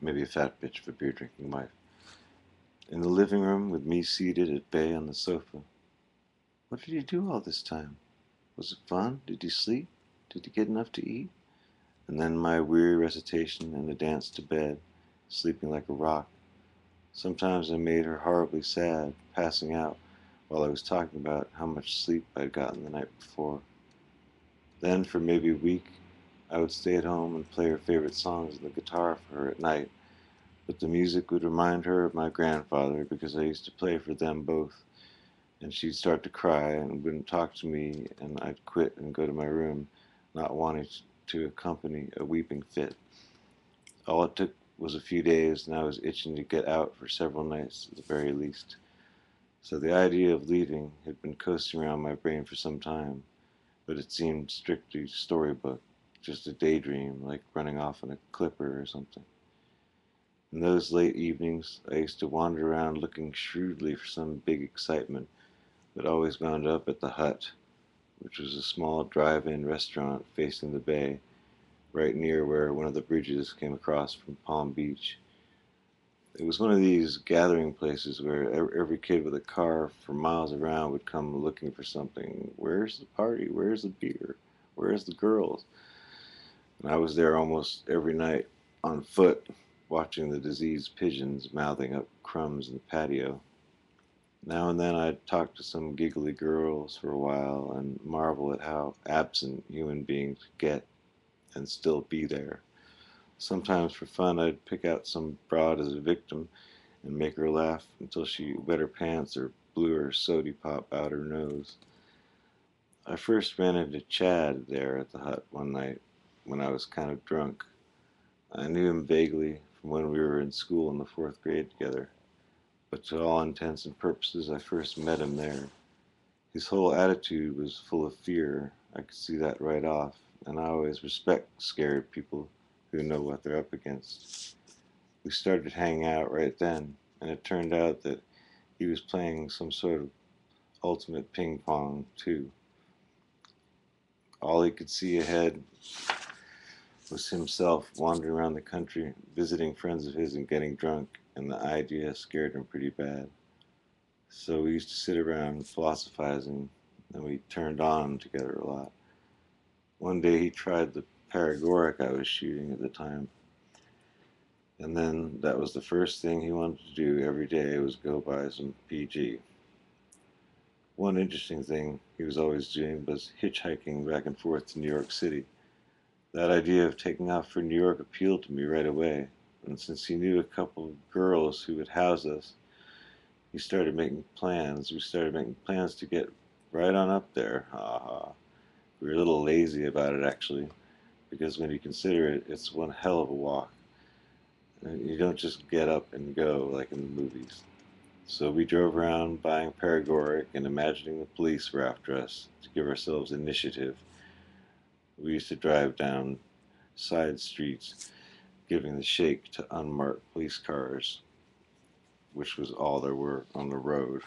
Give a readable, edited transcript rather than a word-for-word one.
maybe a fat bitch of a beer-drinking wife. In the living room, with me seated at bay on the sofa. What did you do all this time? Was it fun? Did you sleep? Did you get enough to eat? And then my weary recitation and the dance to bed, sleeping like a rock. Sometimes I made her horribly sad, passing out while I was talking about how much sleep I'd gotten the night before. Then, for maybe a week, I would stay at home and play her favorite songs on the guitar for her at night, but the music would remind her of my grandfather because I used to play for them both, and she'd start to cry and wouldn't talk to me, and I'd quit and go to my room, not wanting to accompany a weeping fit. All it took was a few days, and I was itching to get out for several nights at the very least. So the idea of leaving had been coasting around my brain for some time, but it seemed strictly storybook, just a daydream, like running off in a clipper or something. In those late evenings, I used to wander around looking shrewdly for some big excitement, but always wound up at the Hut, which was a small drive-in restaurant facing the bay, right near where one of the bridges came across from Palm Beach. It was one of these gathering places where every kid with a car for miles around would come looking for something. Where's the party? Where's the beer? Where's the girls? And I was there almost every night on foot, watching the diseased pigeons mouthing up crumbs in the patio. Now and then I'd talk to some giggly girls for a while and marvel at how absent human beings get and still be there. Sometimes for fun I'd pick out some broad as a victim and make her laugh until she wet her pants or blew her sody pop out her nose. I first ran into Chad there at the Hut one night when I was kind of drunk. I knew him vaguely from when we were in school in the fourth grade together, but to all intents and purposes I first met him there. His whole attitude was full of fear. I could see that right off, and I always respect scared people who know what they're up against. We started hanging out right then, and it turned out that he was playing some sort of ultimate ping pong, too. All he could see ahead was himself wandering around the country, visiting friends of his and getting drunk, and the idea scared him pretty bad. So we used to sit around philosophizing, and we turned on together a lot. One day he tried the paregoric I was shooting at the time, and then that was the first thing he wanted to do every day was go buy some PG. One interesting thing he was always doing was hitchhiking back and forth to New York City. That idea of taking off for New York appealed to me right away, and since he knew a couple of girls who would house us, he started making plans. We started making plans to get right on up there. Ha ha. We were a little lazy about it actually, because when you consider it, it's one hell of a walk. And you don't just get up and go like in the movies. So we drove around buying paregoric and imagining the police were after us to give ourselves initiative. We used to drive down side streets, giving the shake to unmarked police cars, which was all there were on the road.